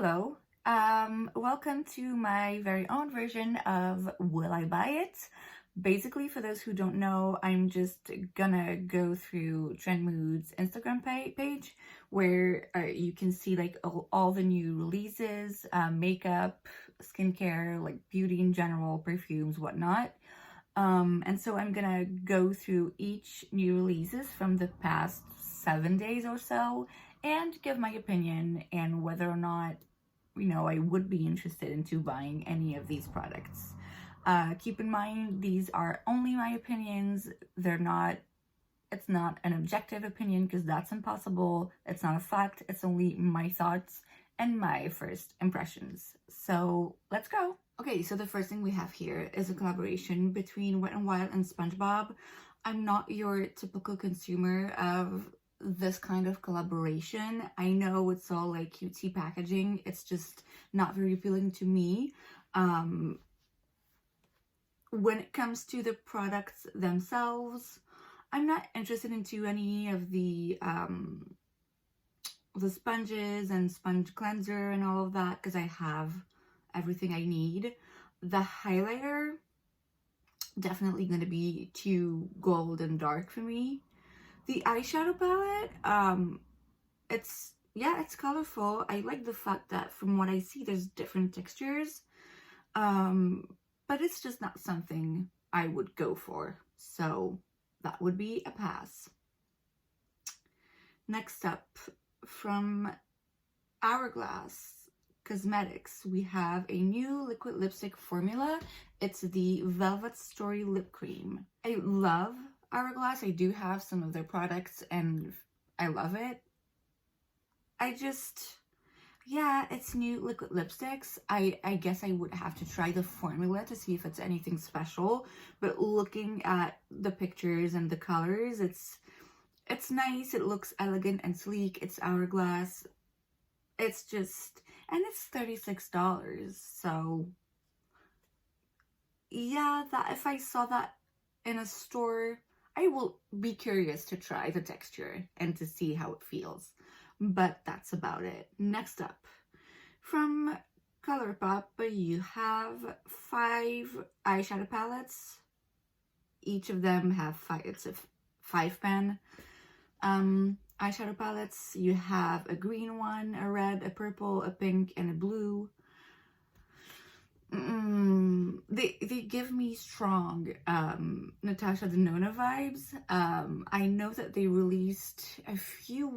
Hello, welcome to my very own version of Will I Buy It? Basically, for those who don't know, I'm just gonna go through Trend Mood's Instagram page where you can see like all the new releases, makeup, skincare, like beauty in general, perfumes, whatnot. And so I'm gonna go through each new releases from the past 7 days or so and give my opinion and whether or not, I would be interested into buying any of these products. Keep in mind, these are only my opinions. It's not an objective opinion because that's impossible. It's not a fact. It's only my thoughts and my first impressions. So let's go. Okay, so the first thing we have here is a collaboration between Wet n Wild and SpongeBob. I'm not your typical consumer of this kind of collaboration. I know it's all like cutesy packaging. It's just not very appealing to me. When it comes to the products themselves, I'm not interested into any of the sponges and sponge cleanser and all of that because I have everything I need. The highlighter, definitely going to be too gold and dark for me. The eyeshadow palette, it's colorful. I like the fact that from what I see, there's different textures. But it's just not something I would go for. So that would be a pass. Next up, from Hourglass Cosmetics, we have a new liquid lipstick formula. It's the Velvet Story Lip Cream. I love Hourglass. I do have some of their products and I love it. It's new liquid lipsticks. I guess I would have to try the formula to see if it's anything special, but looking at the pictures and the colors, it's nice. It looks elegant and sleek. It's Hourglass. And it's $36. So yeah, that if I saw that in a store, I will be curious to try the texture and to see how it feels. But that's about it. Next up, from ColourPop, you have 5 eyeshadow palettes. Each of them have 5, it's a 5-pan eyeshadow palettes. You have a green one, a red, a purple, a pink, and a blue. They give me strong Natasha Denona vibes. I know that they released a few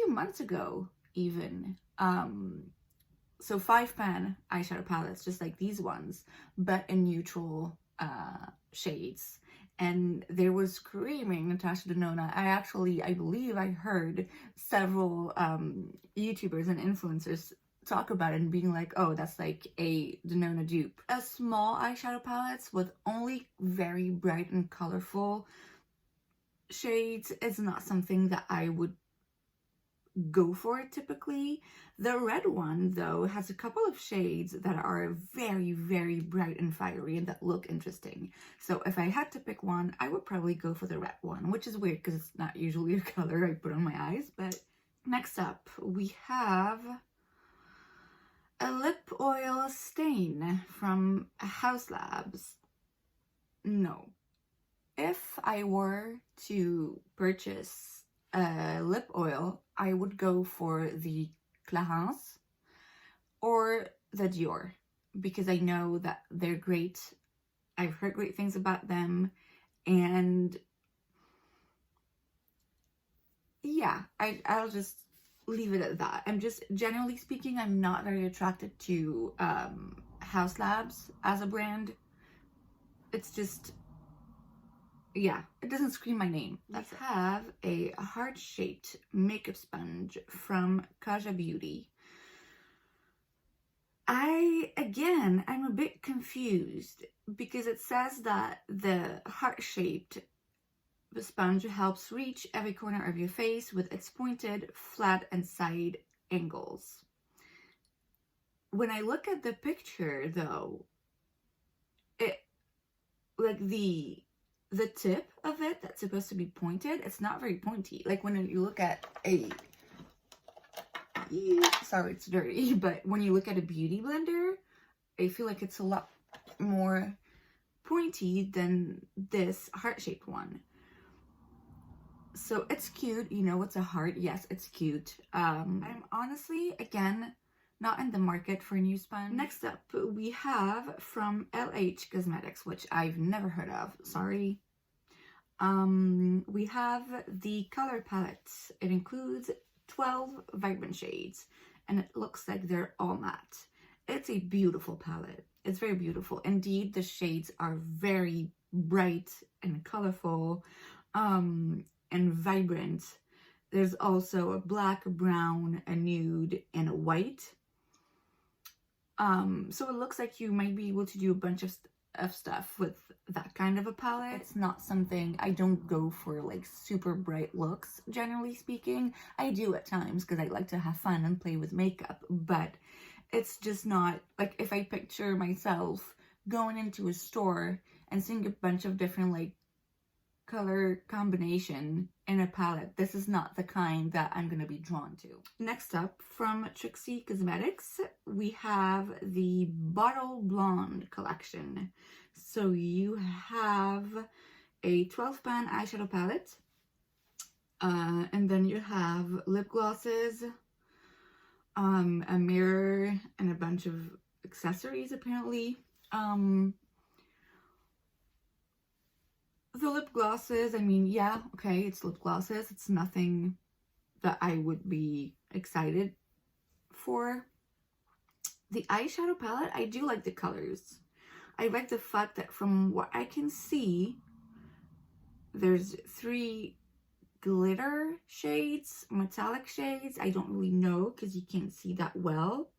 months ago even. So 5-pan eyeshadow palettes, just like these ones, but in neutral shades. And they were screaming Natasha Denona. I believe I heard several YouTubers and influencers talk about it and being like, oh, that's like a Denona dupe. A small eyeshadow palettes with only very bright and colorful shades is not something that I would go for typically. The red one, though, has a couple of shades that are very, very bright and fiery and that look interesting. So if I had to pick one, I would probably go for the red one, which is weird because it's not usually a color I put on my eyes. But next up, we have a lip oil stain from House Labs. No. If I were to purchase a lip oil, I would go for the Clarins or the Dior because I know that they're great. I've heard great things about them, and yeah, I'll just leave it at that. I'm just, generally speaking, I'm not very attracted to House Labs as a brand. It's just, yeah, it doesn't scream my name. Let's have a heart-shaped makeup sponge from Kaja Beauty. I'm a bit confused because it says that the heart-shaped sponge helps reach every corner of your face with its pointed, flat, and side angles. When I look at the picture, though, the tip of it that's supposed to be pointed, it's not very pointy. Like when you look at a sorry, it's dirty, but when you look at a beauty blender, I feel like it's a lot more pointy than this heart-shaped one. So it's cute, you know, it's a heart. Yes, it's cute. I'm honestly, again, not in the market for a new sponge. Next up, we have from LH Cosmetics, which I've never heard of. Sorry. We have the color palette. It includes 12 vibrant shades, and it looks like they're all matte. It's a beautiful palette. It's very beautiful. Indeed, the shades are very bright and colorful, and vibrant. There's also a black, brown, a nude, and a white. So it looks like you might be able to do a bunch of stuff with that kind of a palette. It's not something, I don't go for like super bright looks, generally speaking. I do at times because I like to have fun and play with makeup, but it's just not, like, if I picture myself going into a store and seeing a bunch of different like color combination in a palette, this is not the kind that I'm going to be drawn to. Next up, from Trixie Cosmetics, we have the Bottle Blonde collection. So you have a 12-pan eyeshadow palette, and then you have lip glosses, a mirror, and a bunch of accessories apparently. The lip glosses, I mean, yeah, okay, it's lip glosses. It's nothing that I would be excited for. The eyeshadow palette, I do like the colors. I like the fact that from what I can see, there's 3 glitter shades, metallic shades. I don't really know because you can't see that well.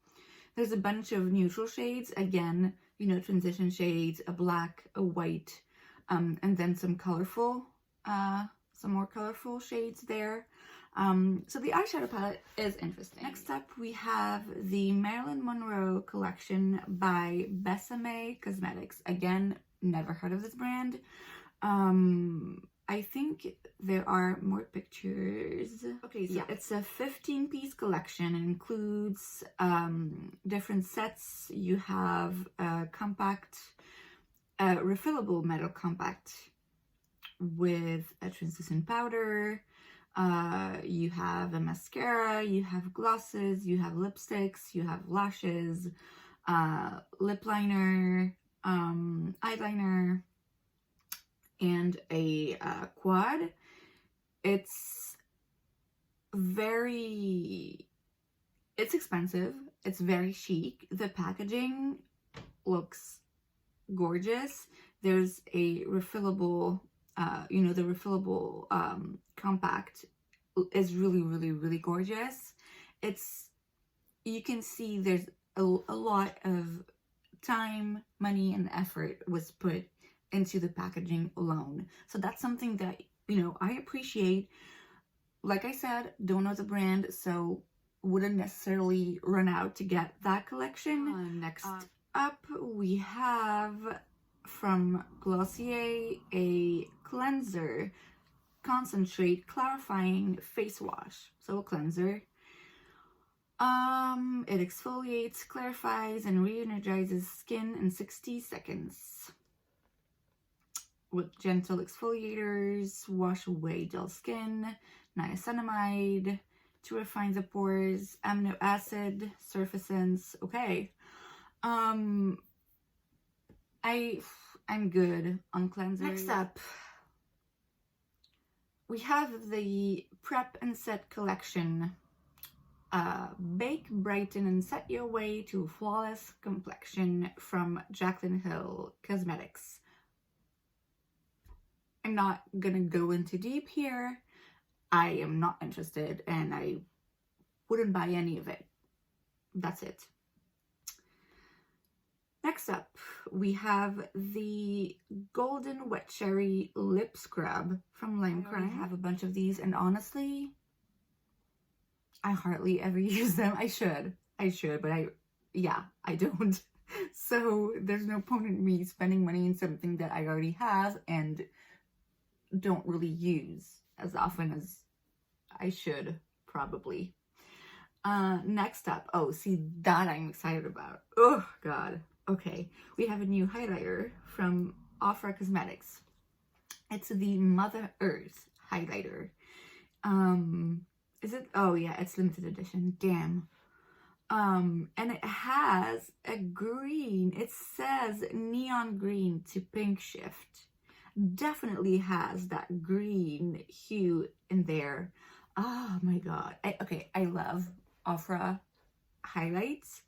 There's a bunch of neutral shades. Again, you know, transition shades, a black, a white, and then some colorful, some more colorful shades there. So the eyeshadow palette is interesting. Next up, we have the Marilyn Monroe collection by Besame Cosmetics. Again, never heard of this brand. I think there are more pictures. Okay, so yeah, it's a 15-piece collection. It includes different sets. You have a compact, refillable metal compact with a translucent powder. You have a mascara, you have glosses, you have lipsticks, you have lashes, lip liner, eyeliner, and a quad. It's expensive. It's very chic. The packaging looks gorgeous. There's a refillable, you know, the refillable compact is really, really, really gorgeous. You can see there's a lot of time, money, and effort was put into the packaging alone. So that's something that, you know, I appreciate. Like I said, don't know the brand, so wouldn't necessarily run out to get that collection. Next up, we have from Glossier a cleanser concentrate clarifying face wash. So a cleanser. It exfoliates, clarifies, and re-energizes skin in 60 seconds. With gentle exfoliators, wash away dull skin, niacinamide to refine the pores, amino acid, surfactants. Okay. I'm good on cleansers. Next up, we have the Prep and Set collection. Bake, brighten, and set your way to a flawless complexion from Jaclyn Hill Cosmetics. I'm not gonna go into deep here. I am not interested, and I wouldn't buy any of it. That's it. Next up, we have the Golden Wet Cherry Lip Scrub from Lime Crime. I have a bunch of these, and honestly, I hardly ever use them. I should, but I don't. So there's no point in me spending money on something that I already have and don't really use as often as I should, probably. Next up, oh, see, that I'm excited about. Oh god. Okay, we have a new highlighter from Olivia Cosmetics. It's the Mother Earth highlighter. Is it? Oh yeah, it's limited edition. Damn. And it has a green. It says neon green to pink shift. Definitely has that green hue in there. Oh my god. I love Ofra highlights.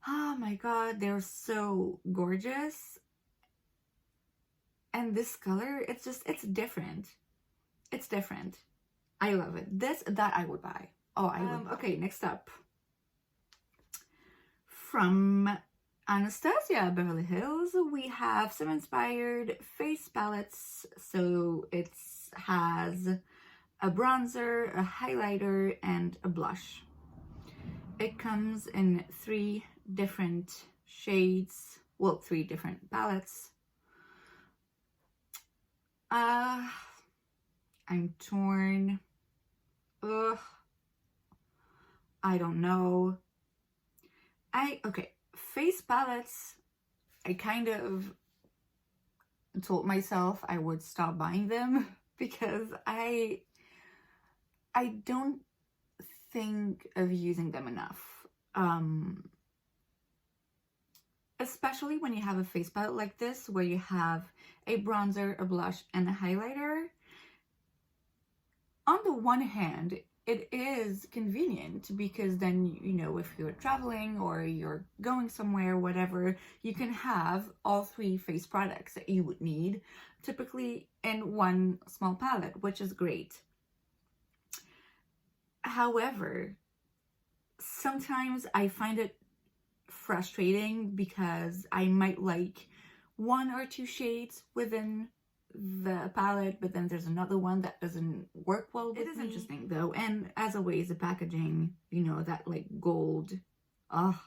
Oh my god, they're so gorgeous. And this color, it's different. It's different. I love it. That I would buy. Oh, I would. Okay, next up. From Anastasia Beverly Hills, we have some inspired face palettes. So it has a bronzer, a highlighter, and a blush. It comes in 3 different shades. Well, 3 different palettes. I'm torn. Ugh. I don't know. Okay, face palettes, I kind of told myself I would stop buying them because I don't think of using them enough. Especially when you have a face palette like this, where you have a bronzer, a blush, and a highlighter. On the one hand, it is convenient because then, you know, if you're traveling or you're going somewhere, whatever, you can have all 3 face products that you would need, typically in one small palette, which is great. However, sometimes I find it frustrating because I might like 1 or 2 shades within the palette, but then there's another one that doesn't work well with me. It is interesting though, and as always, the packaging, you know, that like gold, oh,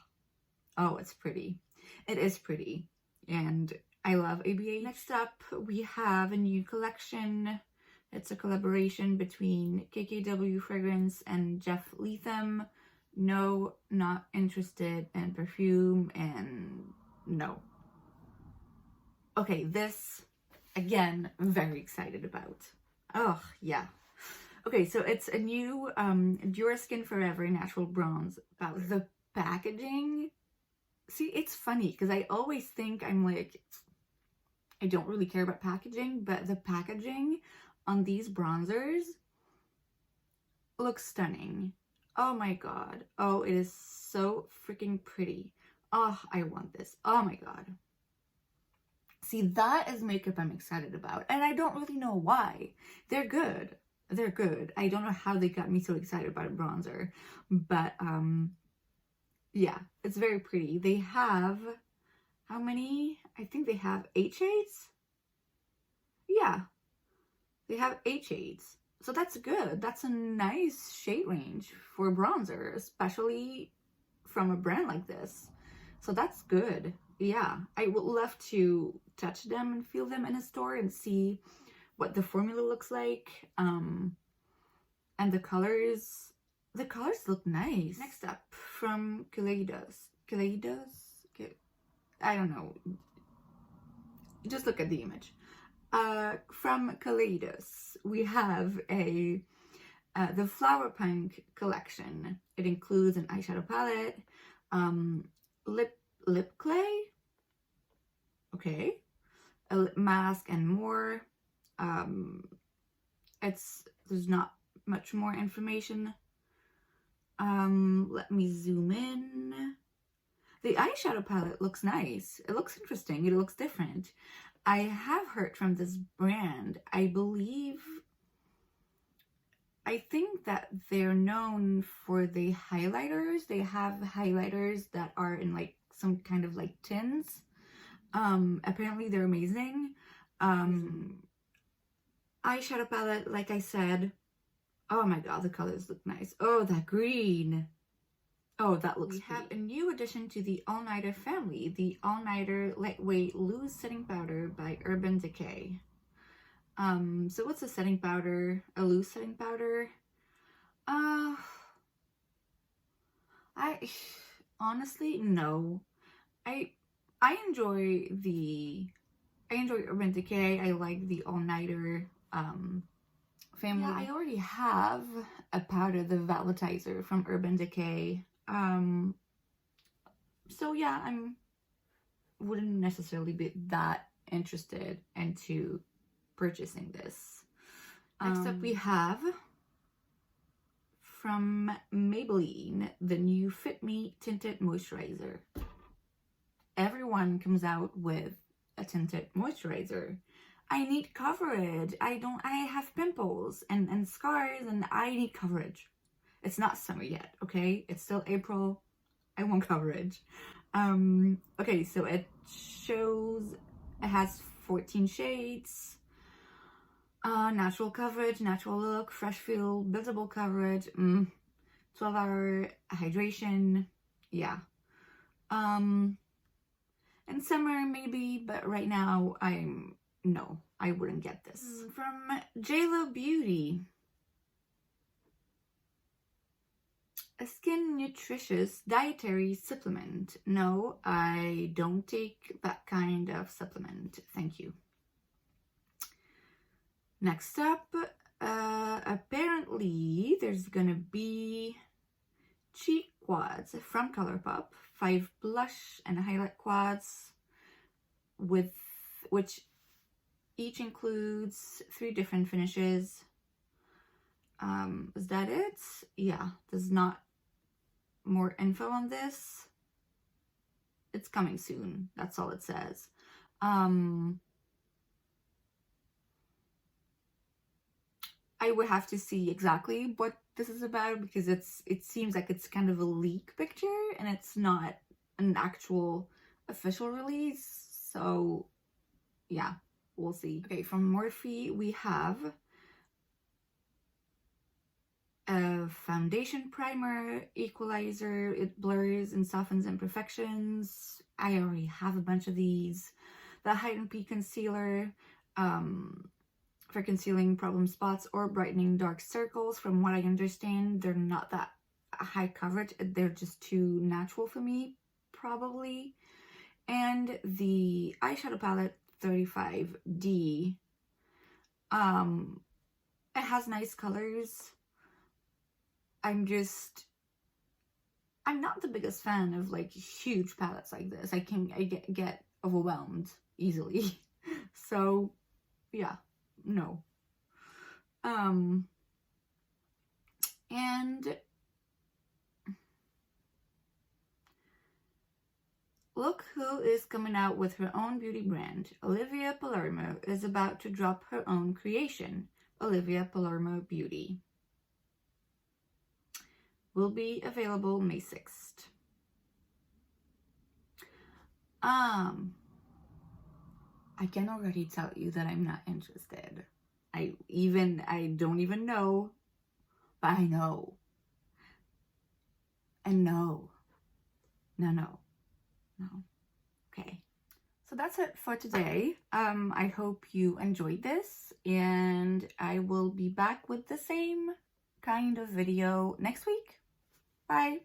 it's pretty. It is pretty, and I love ABH. Next up, we have a new collection. It's a collaboration between KKW Fragrance and Jeff Leatham. No, not interested in perfume, and no. Okay, this, again, I'm very excited about. Oh, yeah. Okay, so it's a new Duraskin Forever Natural Bronze powder. The packaging, see, it's funny because I always think I'm like, I don't really care about packaging, but the packaging on these bronzers looks stunning. Oh my god. Oh, it is so freaking pretty. Oh, I want this. Oh my god. See, that is makeup I'm excited about. And I don't really know why. They're good. They're good. I don't know how they got me so excited about a bronzer. But, yeah, it's very pretty. They have, how many? I think they have 8 shades? Yeah. They have 8 shades. So that's good. That's a nice shade range for a bronzer, especially from a brand like this. So that's good. Yeah, I would love to touch them and feel them in a store and see what the formula looks like. And the colors look nice. Next up, from Kaleidos. I don't know. Just look at the image. From Kaleidos, we have the Flower Punk collection. It includes an eyeshadow palette, lip clay, okay, a lip mask, and more. There's not much more information. Let me zoom in. The eyeshadow palette looks nice. It looks interesting. It looks different. I have heard from this brand, I think that they're known for the highlighters. They have highlighters that are in like some kind of like tins. Apparently they're amazing. Eyeshadow palette, like I said, oh my god, the colors look nice. Oh, that green. Oh, that looks pretty. We have a new addition to the All Nighter family, the All Nighter Lightweight Loose Setting Powder by Urban Decay. So what's a setting powder? A loose setting powder? Honestly, no. I enjoy Urban Decay. I like the all-nighter family. Yeah, I already have a powder, the Volatizer from Urban Decay. So yeah, wouldn't necessarily be that interested into purchasing this. Next up we have from Maybelline, the new Fit Me Tinted Moisturizer. Everyone comes out with a tinted moisturizer. I need coverage. I have pimples and scars, and I need coverage. It's not summer yet, okay? It's still April. I want coverage. Okay, so it has 14 shades. Natural coverage, natural look, fresh feel, buildable coverage, 12-hour hydration, yeah. In summer maybe, but right now no, I wouldn't get this. From JLo Beauty, a skin nutritious dietary supplement. No, I don't take that kind of supplement, thank you. Next up, apparently there's gonna be cheek quads from ColourPop, 5 blush and highlight quads, which each includes 3 different finishes. Is that it? Yeah, there's not more info on this. It's coming soon, that's all it says. I would have to see exactly what this is about, because it seems like it's kind of a leak picture and it's not an actual official release. So yeah, we'll see. Okay, from Morphe we have a foundation primer, equalizer. It blurs and softens imperfections. I already have a bunch of these. The Height and Peak concealer, for concealing problem spots or brightening dark circles. From what I understand, they're not that high coverage. They're just too natural for me, probably. And the eyeshadow palette 35D. It has nice colors. I'm not the biggest fan of like huge palettes like this. I get overwhelmed easily. So yeah, no. And look who is coming out with her own beauty brand. Olivia Palermo is about to drop her own creation, Olivia Palermo Beauty. Will be available May 6th. I can already tell you that I'm not interested. I don't even know, but I know. And no. Okay. So that's it for today. I hope you enjoyed this, and I will be back with the same kind of video next week. Bye.